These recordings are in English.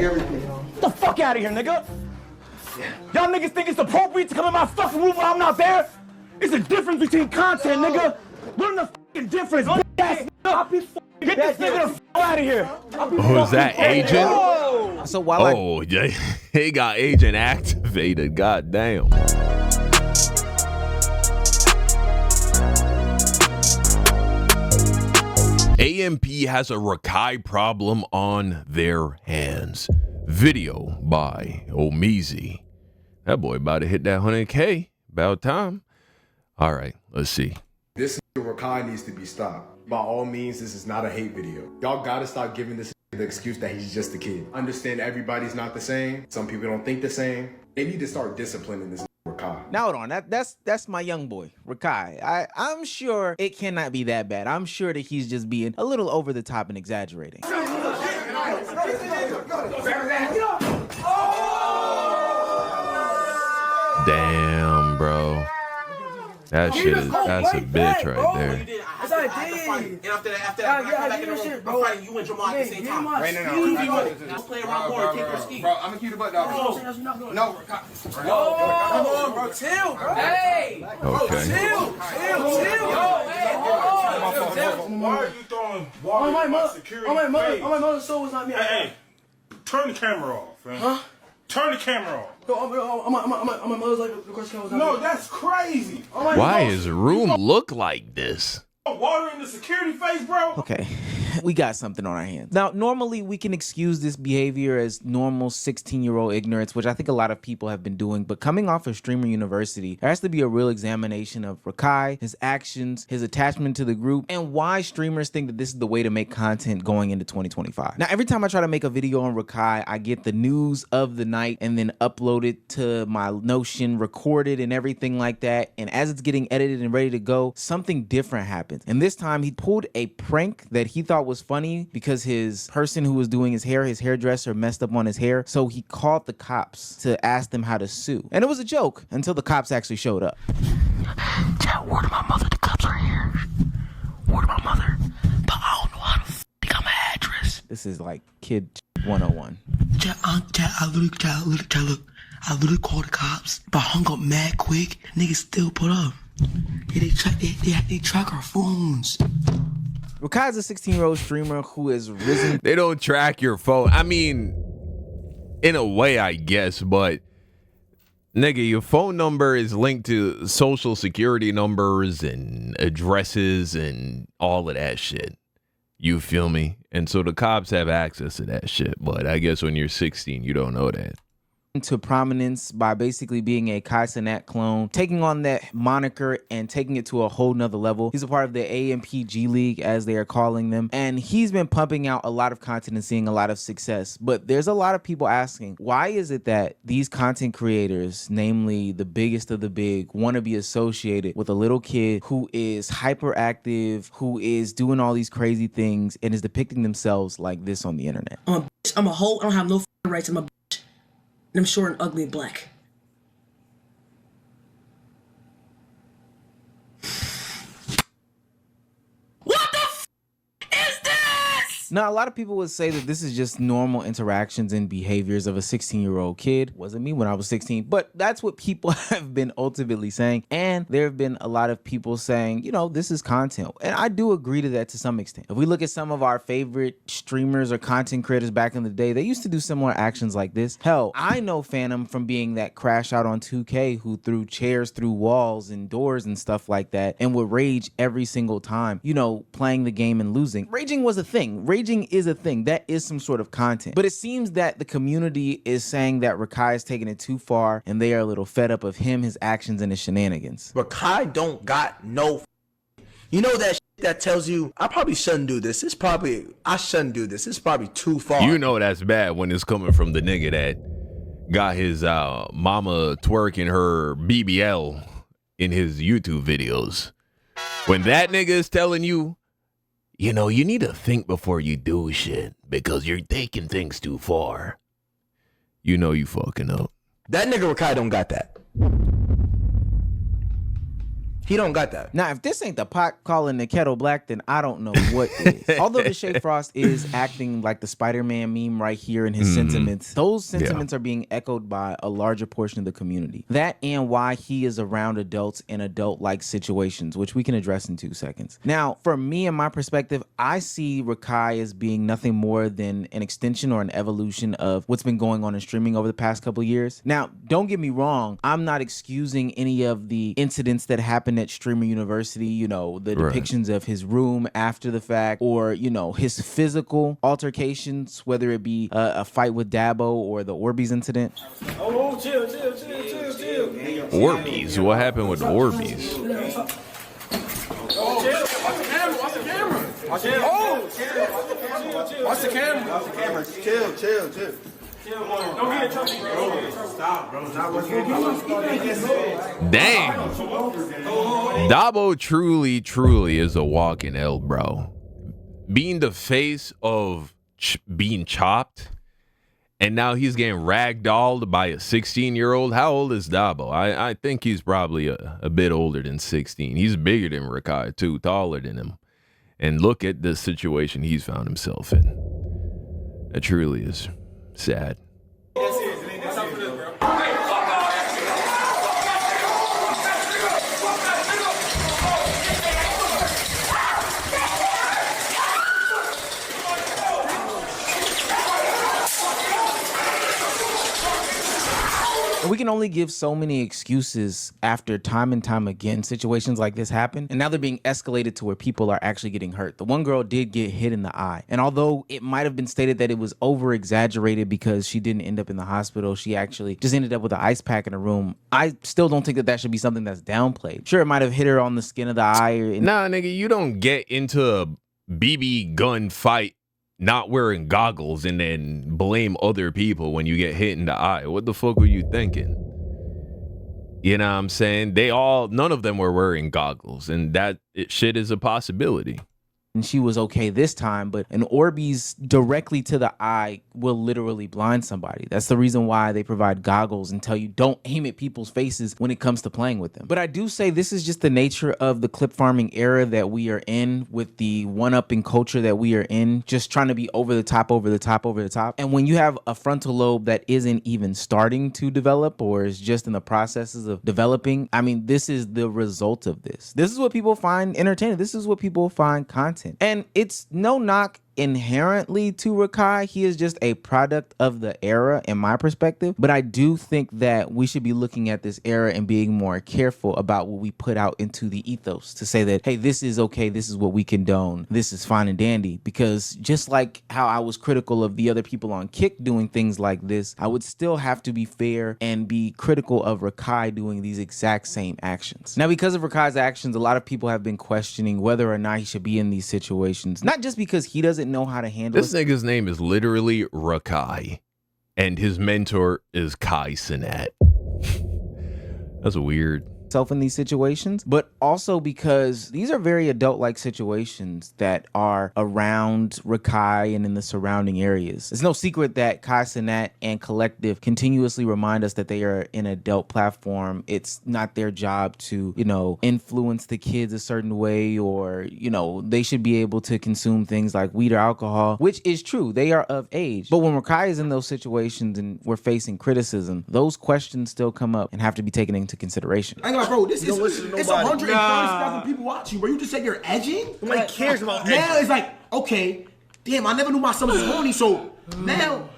everything. Get the fuck out of here, nigga. Y'all niggas think it's appropriate to come in my fucking room while I'm not there? It's a difference between content, nigga. Learn the fucking difference, bitch. Get this nigga the fuck out of here. Who's that, Agent? So while yeah, he got Agent activated. Goddamn. AMP has a RaKai problem on their hands. Video by Omeezy. That boy about to hit that 100K. About time. All right, let's see. This RaKai needs to be stopped. By all means, this is not a hate video. Y'all gotta stop giving this the excuse that he's just a kid. Understand everybody's not the same. Some people don't think the same. They need to start disciplining this RaKai. Now hold on, that's my young boy, RaKai. I'm sure it cannot be that bad. I'm sure that he's just being a little over the top and exaggerating. Damn, bro. That's a bitch right there. That's what I did. And after that, I come back in the room, I'm fighting you and Jamal at the same time. Right now, Let's play around more and take your ski. Bro, I'm gonna keep the butt down. No, come on, bro, chill, bro. Hey, Okay. chill. Why are you throwing water on my security face? On my mother's soul was not me. Hey, turn the camera off, man. Huh? Turn the camera off. On my mother's like the question was not No, me. that's crazy. Why his room look like this? Water in the security face, bro. Okay, we got something on our hands. Now, normally we can excuse this behavior as normal 16-year-old ignorance, which I think a lot of people have been doing. But coming off of Streamer University, there has to be a real examination of RaKai, his actions, his attachment to the group, and why streamers think that this is the way to make content going into 2025. Now, every time I try to make a video on RaKai, I get the news of the night and then upload it to my Notion, record it and everything like that. And as it's getting edited and ready to go, something different happens. And this time he pulled a prank that he thought was funny because his person who was doing his hairdresser messed up on his hair. So he called the cops to ask them how to sue. And it was a joke until the cops actually showed up. Chat, word to my mother, the cops are here. Word to my mother. But I don't know how to f*** got my address. This is like kid 101. Chat, I literally called the cops, but I hung up mad quick. Niggas still put up. Yeah, they track our phones. RaKai is a 16-year-old streamer who has risen. They don't track your phone. I mean, in a way, I guess, but nigga, your phone number is linked to social security numbers and addresses and all of that shit. You feel me? And so the cops have access to that shit. But I guess when you're 16, you don't know that. To prominence by basically being a Kai Cenat clone, taking on that moniker and taking it to a whole nother level. He's a part of the AMPG League, as they are calling them, and he's been pumping out a lot of content and seeing a lot of success. But there's a lot of people asking, why is it that these content creators, namely the biggest of the big, want to be associated with a little kid who is hyperactive, who is doing all these crazy things, and is depicting themselves like this on the internet? I'm a hoe. I don't have no rights. I'm a bitch. And I'm short and ugly and black. What the f is this? Now, a lot of people would say that this is just normal interactions and behaviors of a 16-year-old kid. Wasn't me when I was 16, but that's what people have been ultimately saying. And there have been a lot of people saying, you know, this is content. And I do agree to that to some extent. If we look at some of our favorite streamers or content creators back in the day, they used to do similar actions like this. Hell, I know Phantom from being that crash out on 2K who threw chairs through walls and doors and stuff like that and would rage every single time, you know, playing the game and losing. Raging was a thing. Raging is a thing. That is some sort of content. But it seems that the community is saying that RaKai is taking it too far and they are a little fed up of him, his actions, and his shenanigans. RaKai don't got no. You know that that tells you I probably shouldn't do this. I shouldn't do this. It's probably too far. You know that's bad when it's coming from the nigga that got his mama twerking her BBL in his YouTube videos. When that nigga is telling you, you know, you need to think before you do shit because you're taking things too far. You know you fucking up. That nigga RaKai don't got that. He don't got that. Now, if this ain't the pot calling the kettle black, then I don't know what is. Although Deshae Frost is acting like the Spider-Man meme right here in his sentiments, those sentiments are being echoed by a larger portion of the community. That and why he is around adults in adult-like situations, which we can address in 2 seconds. Now, for me and my perspective, I see RaKai as being nothing more than an extension or an evolution of what's been going on in streaming over the past couple of years. Now, don't get me wrong, I'm not excusing any of the incidents that happened at Streamer University, you know, the depictions of his room after the fact, or, you know, his physical altercations, whether it be a fight with Dabo or the Orbeez incident. Oh, chill. Orbeez? What happened with Orbeez? Watch the camera. Chill. Don't get in trouble, bro. Stop, bro. Dang. Dabo truly is a walking L, bro. Being the face of being chopped, and now he's getting ragdolled by a 16-year-old. How old is Dabo? I think he's probably a bit older than 16. He's bigger than RaKai, too, taller than him. And look at the situation he's found himself in. It truly is sad. We can only give so many excuses after time and time again situations like this happen, and now they're being escalated to where people are actually getting hurt. The one girl did get hit in the eye, and although it might have been stated that it was over exaggerated because she didn't end up in the hospital, she actually just ended up with an ice pack in her room. I still don't think that should be something that's downplayed. Sure, it might have hit her on the skin of the eye. Nah, nigga, you don't get into a BB gun fight not wearing goggles and then blame other people when you get hit in the eye. What the fuck were you thinking? You know what I'm saying? None of them were wearing goggles, and that shit is a possibility. And she was okay this time, but an Orbeez directly to the eye will literally blind somebody. That's the reason why they provide goggles and tell you don't aim at people's faces when it comes to playing with them. But I do say this is just the nature of the clip farming era that we are in, with the one-upping culture that we are in, just trying to be over the top. And when you have a frontal lobe that isn't even starting to develop or is just in the processes of developing, I mean, this is the result of this. This is what people find entertaining. This is what people find content. And it's no knock inherently to RaKai. He is just a product of the era in my perspective, but I do think that we should be looking at this era and being more careful about what we put out into the ethos to say that, hey, this is okay, this is what we condone, this is fine and dandy. Because just like how I was critical of the other people on Kick doing things like this, I would still have to be fair and be critical of RaKai doing these exact same actions. Now, because of RaKai's actions, a lot of people have been questioning whether or not he should be in these situations, not just because he doesn't know how to handle this nigga's name is literally RaKai, and his mentor is Kai Cenat. That's weird. In these situations, but also because these are very adult-like situations that are around RaKai and in the surrounding areas. It's no secret that Kai Cenat and Collective continuously remind us that they are an adult platform. It's not their job to, you know, influence the kids a certain way, or, you know, they should be able to consume things like weed or alcohol, which is true. They are of age. But when RaKai is in those situations and we're facing criticism, those questions still come up and have to be taken into consideration. Bro, it's 130,000 people watching, bro. You just said you're edging? Nobody cares about edging. Now it's like, okay, damn, I never knew my son was horny, so now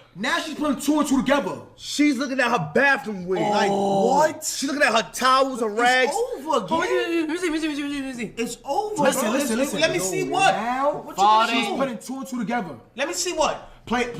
she's putting two and two together. She's looking at her bathroom wig. Like, what? She's looking at her towels and rags. It's over, again. Let me see. It's over. Listen. Let me see what? Now, she's putting two and two together. Let me see what? Play the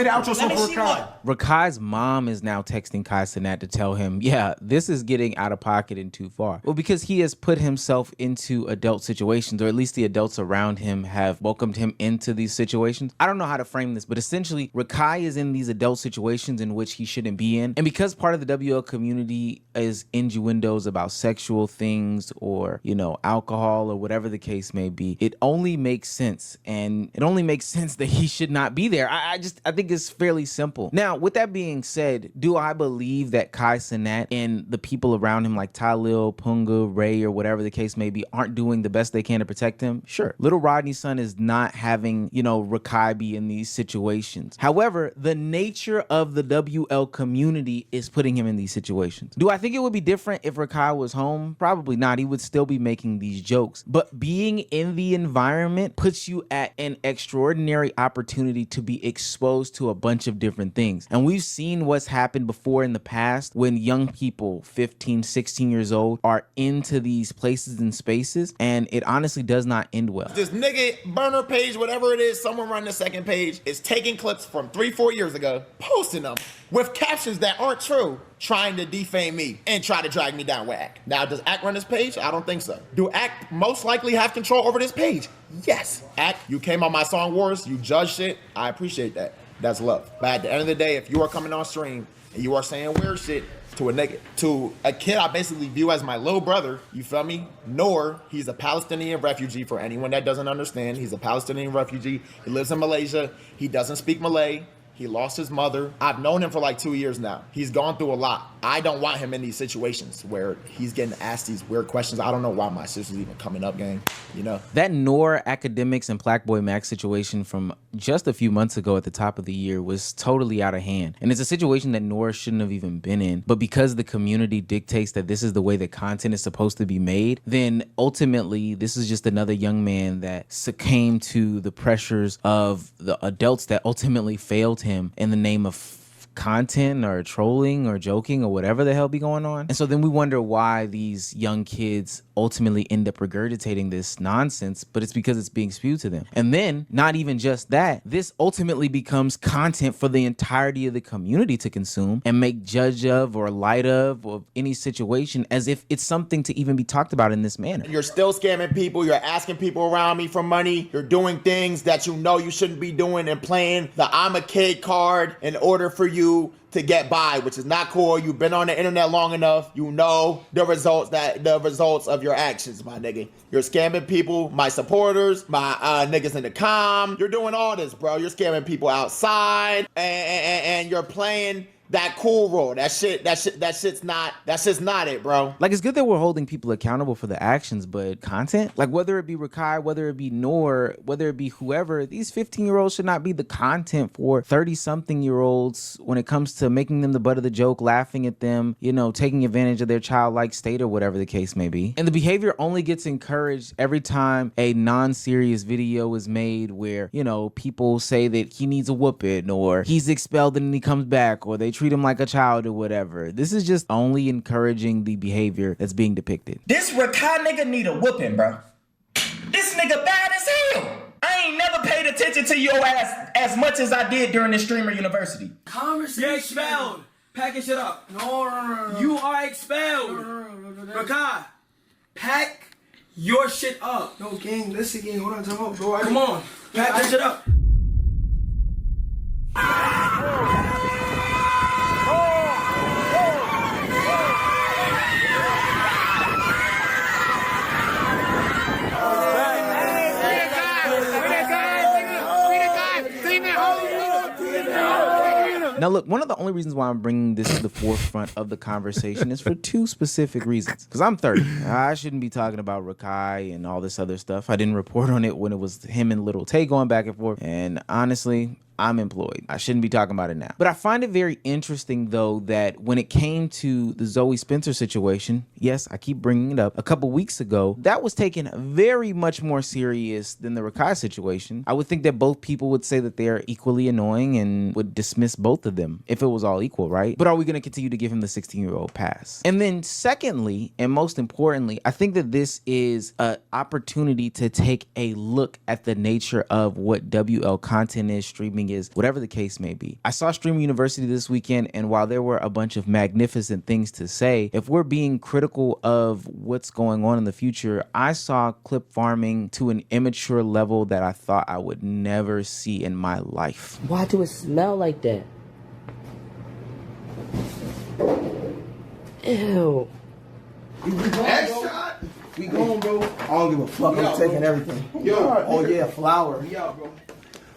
outro song for RaKai. RaKai's mom is now texting Kai Cenat to tell him, yeah, this is getting out of pocket and too far. Well, because he has put himself into adult situations, or at least the adults around him have welcomed him into these situations. I don't know how to frame this, but essentially RaKai is in these adult situations in which he shouldn't be in. And because part of the WL community is innuendos about sexual things or, you know, alcohol or whatever the case may be, it only makes sense. And it only makes sense that he should not be there. there. I think it's fairly simple. Now, with that being said, do I believe that Kai Cenat and the people around him like Talil, Punga, Ray, or whatever the case may be aren't doing the best they can to protect him? Sure. Little Rodney's son is not having, RaKai be in these situations. However, the nature of the WL community is putting him in these situations. Do I think it would be different if RaKai was home? Probably not. He would still be making these jokes. But being in the environment puts you at an extraordinary opportunity to be exposed to a bunch of different things. And we've seen what's happened before in the past when young people, 15, 16 years old, are into these places and spaces, and it honestly does not end well. This nigga burner page, whatever it is, someone running the second page, is taking clips from 3-4 years ago, posting them with captions that aren't true, trying to defame me and try to drag me down with Act. Now, does Act run this page? I don't think so. Do Act most likely have control over this page? Yes. Act, you came on my Song Wars, you judged shit. I appreciate that. That's love. But at the end of the day, if you are coming on stream and you are saying weird shit to a nigga, to a kid I basically view as my little brother, you feel me? Nor, he's a Palestinian refugee. For anyone that doesn't understand, he's a Palestinian refugee. He lives in Malaysia. He doesn't speak Malay. He lost his mother. I've known him for like 2 years now. He's gone through a lot. I don't want him in these situations where he's getting asked these weird questions. I don't know why my sister's even coming up, gang. That Noor Academics and Blackboy Max situation from just a few months ago at the top of the year was totally out of hand. And it's a situation that Noor shouldn't have even been in. But because the community dictates that this is the way that content is supposed to be made, then ultimately this is just another young man that succumbed to the pressures of the adults that ultimately failed him in the name of content or trolling or joking or whatever the hell be going on. And so then we wonder why these young kids ultimately end up regurgitating this nonsense, but it's because it's being spewed to them. And then not even just that, this ultimately becomes content for the entirety of the community to consume and make judge of or light of any situation as if it's something to even be talked about in this manner. You're still scamming people. You're asking people around me for money. You're doing things that you know you shouldn't be doing and playing the I'm a kid card in order for you to get by, which is not cool. You've been on the internet long enough. You know the results of your actions, my nigga. You're scamming people, my supporters, my niggas in the comm. You're doing all this, bro. You're scamming people outside, and you're playing that cool role. That's just not it, bro. Like, it's good that we're holding people accountable for the actions, but content, like whether it be RaKai, whether it be Noor, whether it be whoever, these 15-year-olds should not be the content for 30-something-year-olds when it comes to making them the butt of the joke, laughing at them, taking advantage of their childlike state or whatever the case may be. And the behavior only gets encouraged every time a non-serious video is made where, people say that he needs a whooping or he's expelled and he comes back or they treat him like a child or whatever. This is just only encouraging the behavior that's being depicted. This RaKai nigga need a whooping, bro. This nigga bad as hell. I ain't never paid attention to your ass as much as I did during the Streamer University. Conversation. You're expelled. Pack it shit up. No. You are expelled. RaKai, pack your shit up. No, gang, listen, gang. Hold on, time out, bro. Come on. Pack that shit up. Now, look, one of the only reasons why I'm bringing this to the forefront of the conversation is for two specific reasons. Because I'm 30. I shouldn't be talking about RaKai and all this other stuff. I didn't report on it when it was him and Little Tay going back and forth. And honestly, I'm employed. I shouldn't be talking about it now. But I find it very interesting, though, that when it came to the Zoe Spencer situation, yes, I keep bringing it up, a couple weeks ago, that was taken very much more serious than the RaKai situation. I would think that both people would say that they're equally annoying and would dismiss both of them if it was all equal, right? But are we going to continue to give him the 16-year-old pass? And then secondly, and most importantly, I think that this is an opportunity to take a look at the nature of what WL content is, streaming is, whatever the case may be. I saw Streamer University this weekend, and while there were a bunch of magnificent things to say, if we're being critical of what's going on in the future, I saw clip farming to an immature level that I thought I would never see in my life. Why do it smell like that? Ew. Headshot? We going, bro. I don't give a fuck. I'm taking everything. Yo, oh yeah, flour. Yeah, bro.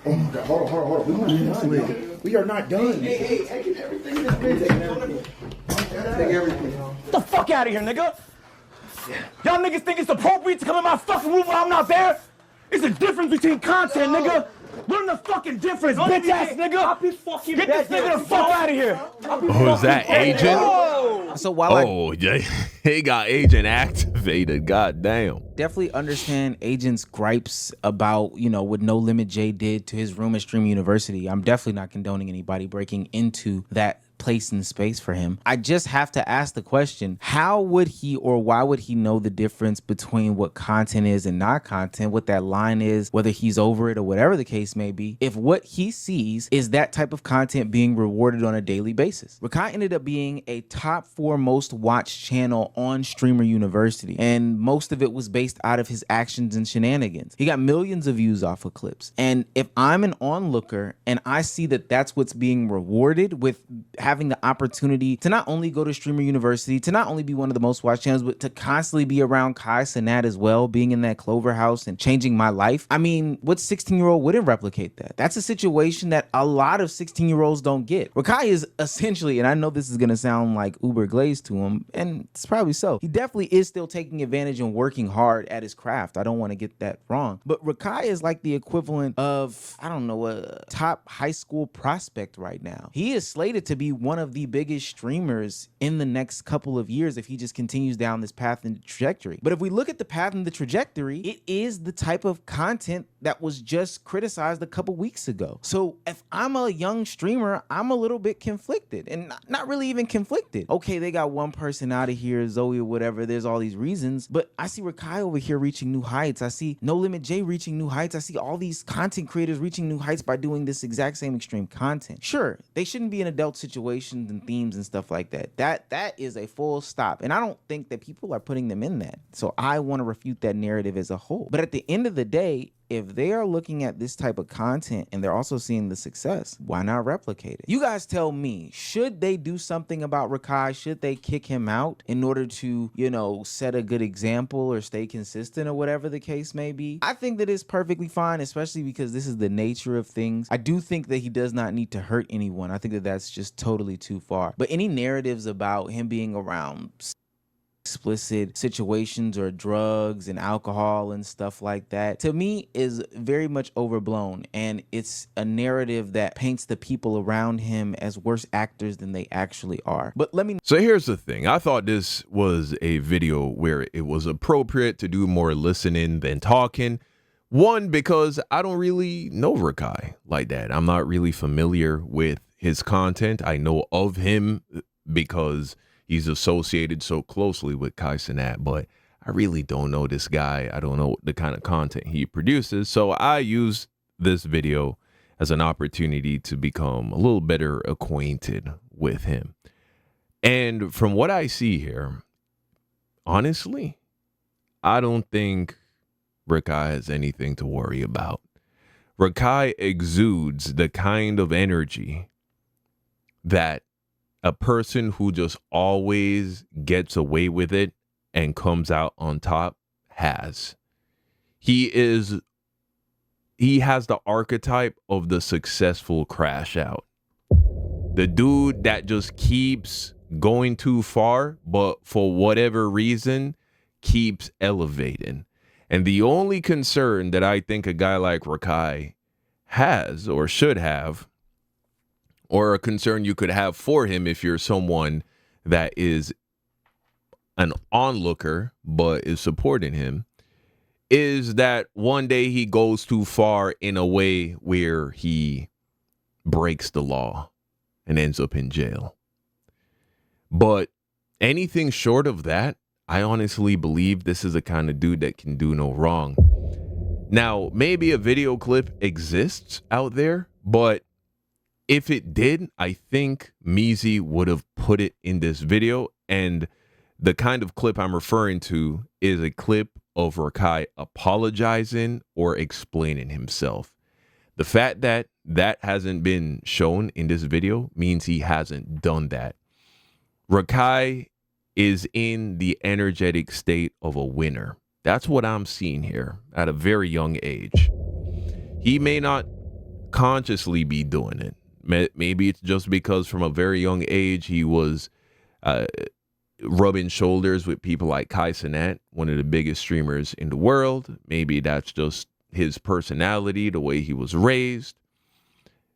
Oh my God, hold on. We're not done. We are not done. Hey, everything in this business. Take everything. Get the fuck out of here, nigga. Y'all niggas think it's appropriate to come in my fucking room when I'm not there? It's a difference between content, nigga. Learn the fucking difference, bitch ass nigga. Get this nigga the fuck out of here. Who's that, Agent? So while he got Agent activated. God damn. definitely understand Agent's gripes about, you know, what No Limit J did to his room at Stream University. I'm definitely not condoning anybody breaking into that place and space for him. I just have to ask the question, how would he or why would he know the difference between what content is and not content, what that line is, whether he's over it or whatever the case may be, if what he sees is that type of content being rewarded on a daily basis? RaKai ended up being a top 4 most watched channel on Streamer University, and most of it was based out of his actions and shenanigans. He got millions of views off of clips, and if I'm an onlooker and I see that that's what's being rewarded with having the opportunity to not only go to Streamer University, to not only be one of the most watched channels, but to constantly be around Kai Cenat as well, being in that Clover house and changing my life. I mean, what 16-year-old wouldn't replicate that? That's a situation that a lot of 16-year-olds don't get. RaKai is essentially, and I know this is going to sound like uber glazed to him, and it's probably so, he definitely is still taking advantage and working hard at his craft. I don't want to get that wrong. But RaKai is like the equivalent of, I don't know, a top high school prospect right now. He is slated to be one of the biggest streamers in the next couple of years if he just continues down this path and trajectory. But if we look at the path and the trajectory, it is the type of content that was just criticized a couple weeks ago. So if I'm a young streamer, I'm a little bit conflicted, and not really even conflicted. Okay, they got one person out of here, Zoe or whatever, there's all these reasons, but I see RaKai over here reaching new heights. I see No Limit J reaching new heights. I see all these content creators reaching new heights by doing this exact same extreme content. Sure, they shouldn't be in adult situations and themes and stuff like that. That is a full stop, and I don't think that people are putting them in that. So I want to refute that narrative as a whole. But at the end of the day, if they are looking at this type of content and they're also seeing the success, why not replicate it? You guys tell me, should they do something about RaKai? Should they kick him out in order to, you know, set a good example or stay consistent or whatever the case may be? I think that it's perfectly fine, especially because this is the nature of things. I do think that he does not need to hurt anyone. I think that that's just totally too far. But any narratives about him being around explicit situations or drugs and alcohol and stuff like that, to me, is very much overblown, and it's a narrative that paints the people around him as worse actors than they actually are. But let me— So here's the thing. I thought this was a video where it was appropriate to do more listening than talking. One, because I don't really know RaKai like that. I'm not really familiar with his content. I know of him because he's associated so closely with Kai Cenat, but I really don't know this guy. I don't know the kind of content he produces. So I use this video as an opportunity to become a little better acquainted with him. And from what I see here, honestly, I don't think RaKai has anything to worry about. RaKai exudes the kind of energy that a person who just always gets away with it and comes out on top has. He has the archetype of the successful crash out. The dude that just keeps going too far, but for whatever reason, keeps elevating. And the only concern that I think a guy like RaKai has or should have, or a concern you could have for him if you're someone that is an onlooker but is supporting him, is that one day he goes too far in a way where he breaks the law and ends up in jail. But anything short of that, I honestly believe this is the kind of dude that can do no wrong. Now, maybe a video clip exists out there, but if it did, I think Meezy would have put it in this video. And the kind of clip I'm referring to is a clip of RaKai apologizing or explaining himself. The fact that that hasn't been shown in this video means he hasn't done that. RaKai is in the energetic state of a winner. That's what I'm seeing here at a very young age. He may not consciously be doing it. Maybe it's just because from a very young age he was rubbing shoulders with people like Kai Cenat, one of the biggest streamers in the world. Maybe that's just his personality, the way he was raised.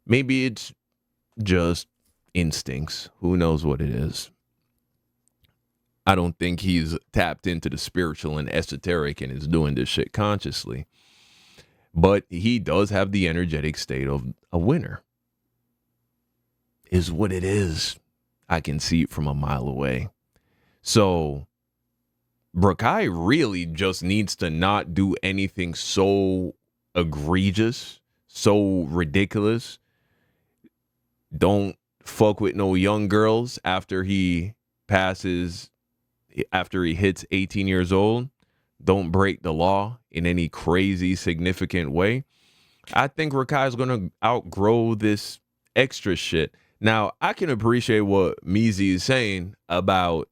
Maybe it's just instincts. Who knows what it is? I don't think he's tapped into the spiritual and esoteric and is doing this shit consciously. But he does have the energetic state of a winner. Is what it is. I can see it from a mile away. So RaKai really just needs to not do anything so egregious, so ridiculous. Don't fuck with no young girls after he hits 18 years old. Don't break the law in any crazy significant way. I think RaKai is going to outgrow this extra shit. Now, I can appreciate what Meezy is saying about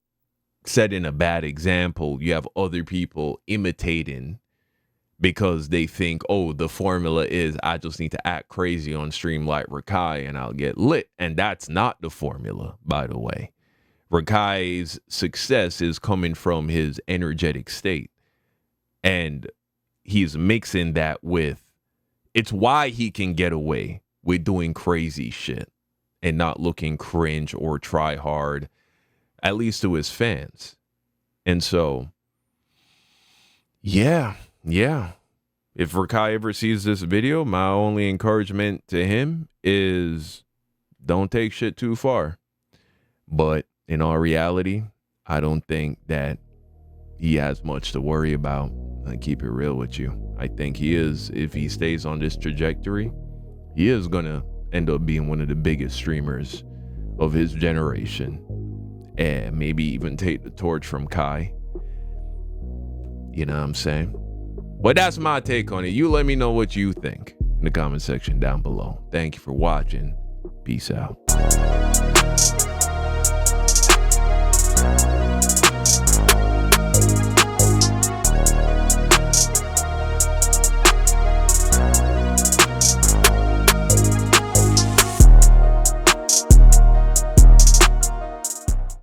setting a bad example. You have other people imitating because they think, oh, the formula is I just need to act crazy on stream like RaKai and I'll get lit. And that's not the formula, by the way. RaKai's success is coming from his energetic state. And he's mixing that with, it's why he can get away with doing crazy shit and not looking cringe or try hard, at least to his fans. And so, yeah. If RaKai ever sees this video, my only encouragement to him is don't take shit too far. But in all reality, I don't think that he has much to worry about. I keep it real with you. I think he is, if he stays on this trajectory, he is going to end up being one of the biggest streamers of his generation. And maybe even take the torch from Kai. You know what I'm saying? But that's my take on it. You let me know what you think in the comment section down below. Thank you for watching. Peace out.